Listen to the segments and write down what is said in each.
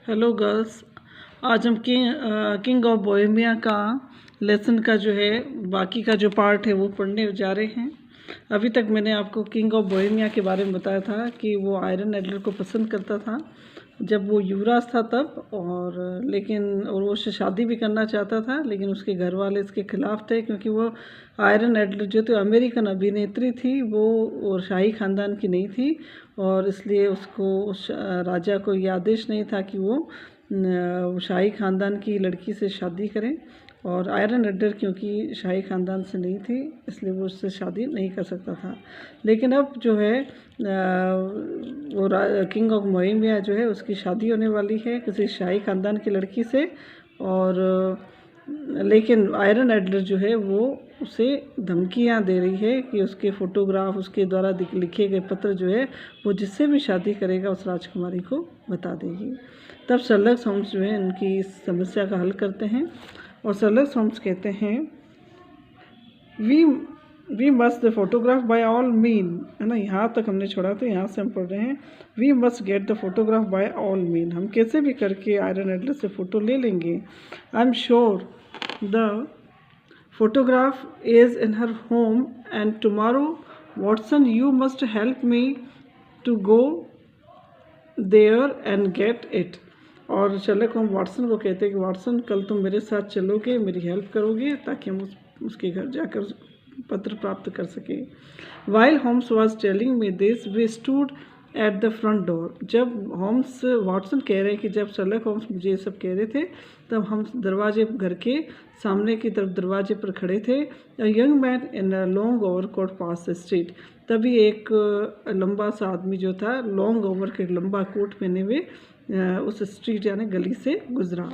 Hello girls. आज हम king of Bohemia का लेसन का जो है बाकी का जो पार्ट है वो पढ़ने जा रहे हैं। अभी तक मैंने आपको किंग ऑफ बोहेमिया के बारे में बताया था कि वो आयरन एडलर को पसंद करता था जब वो युवराज था तब, और वो उससे शादी भी करना चाहता था, लेकिन उसके घर वाले इसके खिलाफ थे क्योंकि वो आयरन एडलर जो तो अमेरिकन अभिनेत्री थी वो और शाही ख़ानदान की नहीं थी, और इसलिए उसको उस राजा को ये आदेश नहीं था कि वो शाही ख़ानदान की लड़की से शादी करें। और आयरन एडलर क्योंकि शाही ख़ानदान से नहीं थी इसलिए वो उससे शादी नहीं कर सकता था। लेकिन अब जो है वो किंग ऑफ बोहेमिया जो है उसकी शादी होने वाली है किसी शाही ख़ानदान की लड़की से, और लेकिन आयरन एडलर जो है वो उसे धमकियां दे रही है कि उसके फ़ोटोग्राफ, उसके द्वारा लिखे गए पत्र जो है वो जिससे भी शादी करेगा उस राजकुमारी को बता देगी। तब शर्लक होम्स जो है उनकी इस समस्या का हल करते हैं, और शर्लक होम्स कहते हैं we must the photograph by all mean, है ना। यहाँ तक हमने छोड़ा तो यहाँ से हम पढ़ रहे हैं we must get the photograph by all mean. हम कैसे भी करके आयरन एडलर से फ़ोटो ले लेंगे। I am sure the photograph is in her home and tomorrow Watson you must help me to go there and get it. और Sherlock Holmes Watson को कहते हैं कि वाटसन कल तुम मेरे साथ चलोगे, मेरी हेल्प करोगे ताकि हम उसके घर जाकर पत्र प्राप्त कर सके। While Holmes was telling me this we stood at the front door. जब होम्स वाटसन कह रहे हैं कि जब शर्लक होम्स मुझे ये सब कह रहे थे तब हम दरवाजे घर के सामने की तरफ दरवाजे पर खड़े थे। A young man in a long overcoat pass the street. तभी एक लंबा सा आदमी जो था लॉन्ग ओवर के लंबा कोट पहने हुए उस स्ट्रीट यानी गली से गुजरा।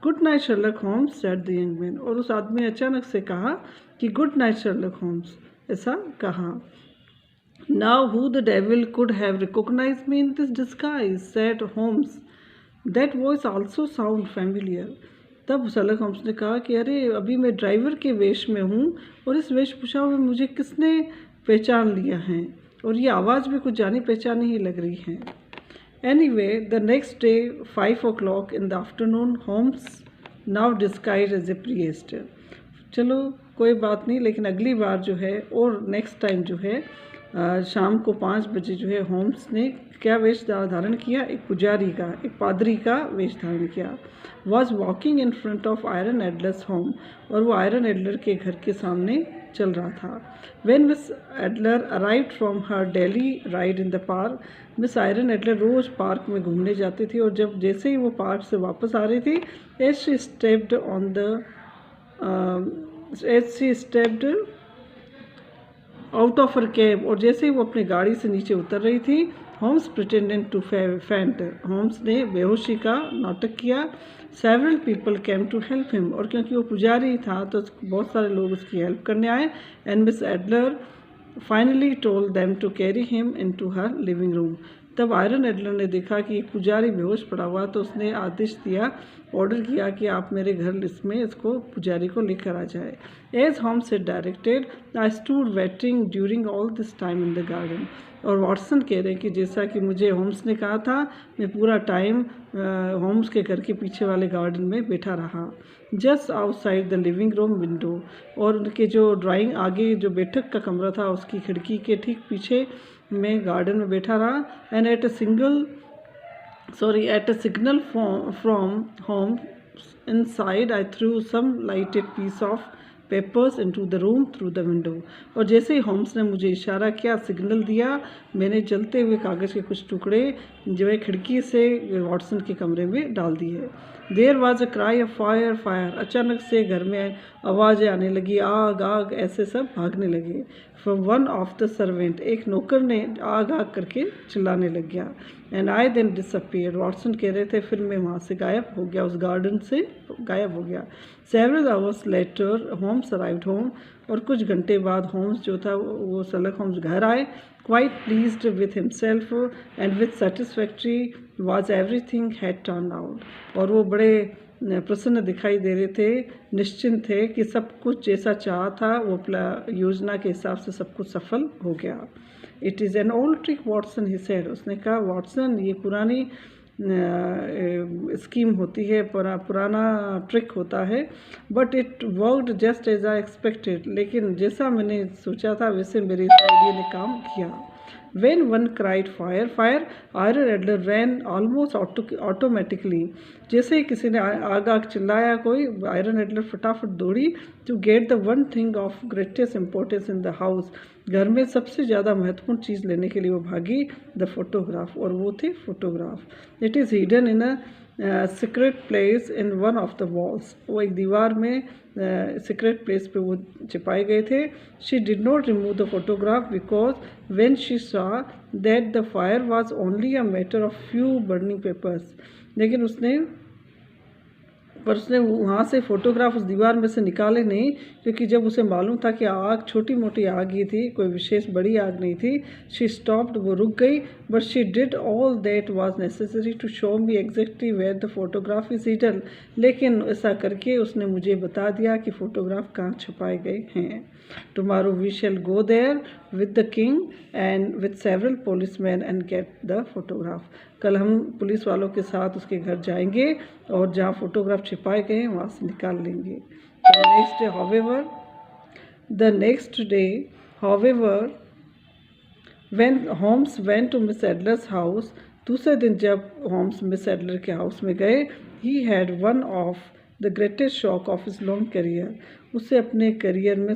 Good night Sherlock Holmes said the young man. और उस आदमी ने अचानक से कहा कि गुड नाइट शर्लक होम्स, ऐसा कहा। Now who the devil could have recognised me in this disguise said Holmes, that voice also sound familiar. तब शर्लक होम्स ने कहा कि अरे अभी मैं ड्राइवर के वेश में हूँ और इस वेशभूषा में मुझे किसने पहचान लिया है, और ये आवाज़ भी कुछ जानी पहचानी ही लग रही है। Anyway, the next day, 5 o'clock in the afternoon, Holmes, now disguised as a priest. चलो कोई बात नहीं, लेकिन अगली बार जो है और नेक्स्ट टाइम जो है शाम को 5 बजे जो है होम्स ने क्या वेश धारण किया, एक पुजारी का, एक पादरी का वेश धारण किया। Was walking in front of Irene Adler's home. और वो आयरन एडलर के घर के सामने चल रहा था। When Miss Adler arrived from her daily ride in the park. Miss Irene Adler रोज़ पार्क में घूमने जाती थी, और जब जैसे ही वो पार्क से वापस आ रही थी as she stepped out of her cab, और जैसे ही वो अपनी गाड़ी से नीचे उतर रही थी, Holmes pretended to faint. Holmes ने बेहोशी का नाटक किया। Several people came to help him. और क्योंकि वो पुजारी था तो बहुत सारे लोग उसकी हेल्प करने आए। And Miss Adler finally told them to carry him into her living room. तब आयरन एडलर ने देखा कि एक पुजारी बेहोश पड़ा हुआ, तो उसने आदेश दिया, ऑर्डर किया कि आप मेरे घर इसमें इसको पुजारी को लेकर आ जाए। Age homes had directed I stood waiting during all this time in the garden. और वाटसन कह रहे हैं कि जैसा कि मुझे होम्स ने कहा था, मैं पूरा टाइम होम्स के घर के पीछे वाले गार्डन में बैठा रहा। Just outside the living room window. और उनके जो ड्राइंग आगे जो बैठक का कमरा था उसकी खिड़की के ठीक पीछे मैं गार्डन में बैठा रहा। And at a signal from home inside I threw some lighted piece of papers into the room through the window। और जैसे ही होम्स ने मुझे इशारा किया, सिग्नल दिया, मैंने जलते हुए कागज़ के कुछ टुकड़े जो है खिड़की से वाटसन के कमरे में डाल दिए। There was a cry of fire fire. अचानक से घर में आवाज़ें आने लगी, आग आग, ऐसे सब भागने लगे। From one of the servant, एक नौकर ने आग आग करके चिल्लाने लग गया। And I then disappear. Watson कह रहे थे फिर मैं वहाँ से गायब हो गया, उस गार्डन से गायब हो गया। Several hours later Holmes arrived home. और कुछ घंटे बाद होम्स जो था वो शर्लक होम्स घर आए। Quite pleased with himself and with satisfactory was everything had turn out. और वो बड़े प्रसन्न दिखाई दे रहे थे, निश्चिंत थे कि सब कुछ जैसा चाहा था वो योजना के हिसाब से सब कुछ सफल हो गया। It is an old trick Watson he said. उसने कहा वाटसन ये पुरानी स्कीम होती है, पुराना ट्रिक होता है, but it worked just as I expected. लेकिन जैसा मैंने सोचा था वैसे मेरे इस आइडिया ने काम किया। When one cried fire, fire, Iron Adler ran almost automatically. जैसे ही किसी ने आग आग चिल्लाया कोई, आयरन एडलर फटाफट दौड़ी to get the one thing of greatest importance in the house. घर में सबसे ज़्यादा महत्वपूर्ण चीज़ लेने के लिए वो भागी, द फोटोग्राफ, और वो थी photograph. It is hidden in a secret place in one of the walls. वो एक दीवार में सीक्रेट प्लेस पे वो छिपाए गए थे। She did not remove the photograph because when she saw that the fire was only a matter of few burning papers. लेकिन उसने वहाँ से फ़ोटोग्राफ उस दीवार में से निकाले नहीं, क्योंकि जब उसे मालूम था कि आग छोटी मोटी आग ही थी, कोई विशेष बड़ी आग नहीं थी। शी स्टॉप्ड, वो रुक गई, but she did all that was necessary to show me exactly where the photograph is hidden. लेकिन ऐसा करके उसने मुझे बता दिया कि फ़ोटोग्राफ कहाँ छुपाए गए हैं। Tomorrow we shall go there with the king and with several policeman and get the photograph. कल हम पुलिस वालों के साथ उसके घर जाएंगे और जहाँ फ़ोटोग्राफ छिपाए गए हैं वहाँ से निकाल लेंगे। The next day however when Holmes went to Miss Adler's house, दूसरे दिन जब होम्स मिस एडलर के हाउस में गए, he had one of the greatest shock of his long career. उसे अपने करियर में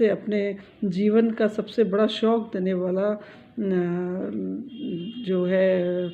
अपने जीवन का सबसे बड़ा शौक देने वाला जो है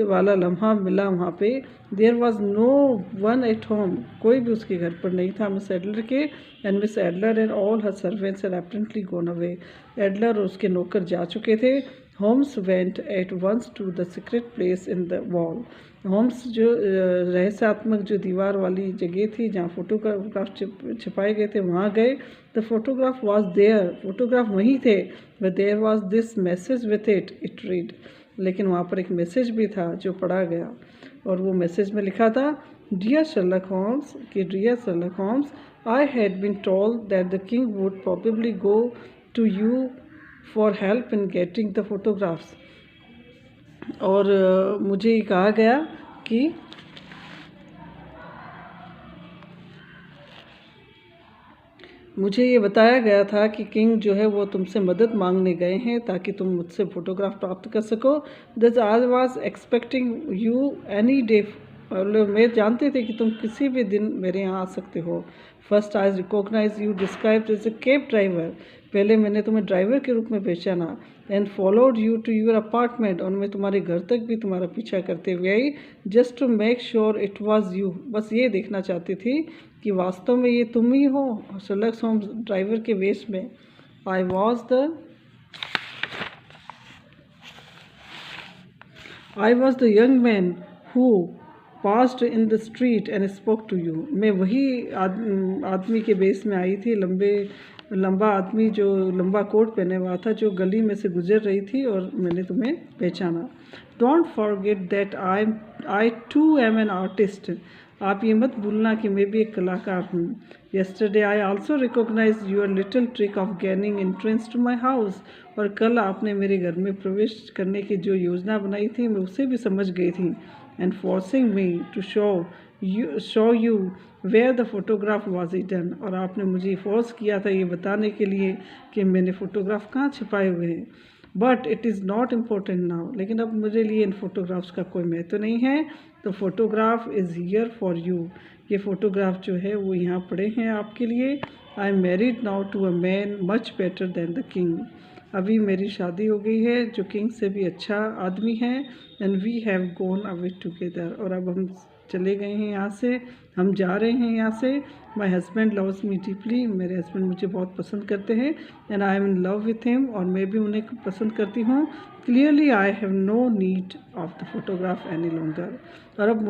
वाला लम्हा मिला वहाँ पे। There was no one at home, कोई भी उसके घर पर नहीं था मिस एडलर के। And Miss Adler and all her servants had absently gone away. Adler और उसके नौकर जा चुके थे। Holmes went at once to the secret place in the wall. Holmes जो रहस्यात्मक जो दीवार वाली जगह थी जहाँ फोटोग्राफ छिपाए गए थे वहाँ गए। The photograph was there, photograph वहीं थे, but there was this message with it read. लेकिन वहाँ पर एक मैसेज भी था जो पढ़ा गया, और वो मैसेज में लिखा था, डियर शर्लक होम्स, कि dear Sherlock Holmes, I had been told that the king would probably go to you for help in getting the photographs. और मुझे कहा गया कि मुझे ये बताया गया था कि किंग जो है वो तुमसे मदद मांगने गए हैं ताकि तुम मुझसे फ़ोटोग्राफ प्राप्त कर सको। This I was expecting you any day, मैं जानते थे कि तुम किसी भी दिन मेरे यहाँ आ सकते हो। First I recognise you described as a cab driver, पहले मैंने तुम्हें ड्राइवर के रूप में पहचाना। And followed you to your apartment, और मैं तुम्हारे घर तक भी तुम्हारा पीछा करते हुए आई, just to make sure it was you, बस ये देखना चाहती थी कि वास्तव में ये तुम ही हो शर्लक होम्स ड्राइवर के वेश में। I was the young man who passed in the street and spoke to you. मैं वही आदमी के बेस में आई थी, लंबा आदमी जो लंबा कोट पहने हुआ था, जो गली में से गुजर रही थी, और मैंने तुम्हें पहचाना। Don't forget that I too am an artist, आप ये मत भूलना कि मैं भी एक कलाकार हूँ। Yesterday I also recognise your little trick of gaining entrance to my house, और कल आपने मेरे घर में प्रवेश करने की जो योजना बनाई थी मैं उसे भी समझ गई थी। And forcing me to show you where the photograph was hidden, और आपने मुझे फोर्स किया था ये बताने के लिए कि मैंने फ़ोटोग्राफ कहाँ छिपाए हुए हैं। But it is not important now, लेकिन अब मेरे लिए इन फ़ोटोग्राफ्स का कोई महत्व नहीं है। तो photograph is here for you, ये फ़ोटोग्राफ जो है वो यहाँ पड़े हैं आपके लिए। I am married now to a man much better than the king, अभी मेरी शादी हो गई है जो किंग से भी अच्छा आदमी है। And we have gone away together, और अब हम चले गए हैं यहाँ से, हम जा रहे हैं यहाँ से। My husband loves me deeply, मेरे हस्बैंड मुझे बहुत पसंद करते हैं। And I am in love with him, और मैं भी उन्हें पसंद करती हूँ। Clearly I have no need of the photograph any longer, और अब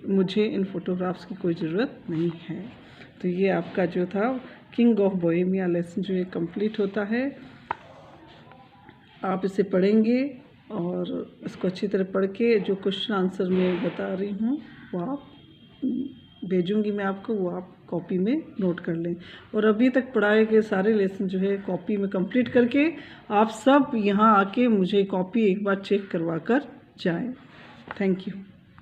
मुझे इन फ़ोटोग्राफ्स की कोई ज़रूरत नहीं है। तो ये आपका जो था किंग ऑफ बोहेमिया लेसन जो ये कंप्लीट होता है। आप इसे पढ़ेंगे और इसको अच्छी तरह पढ़ के जो क्वेश्चन आंसर मैं बता रही हूँ वो आप भेजूँगी मैं आपको, वो आप कॉपी में नोट कर लें। और अभी तक पढ़ाए गए सारे लेसन जो है कॉपी में कंप्लीट करके आप सब यहाँ आके मुझे कॉपी एक बार चेक करवा कर जाएं। Thank you.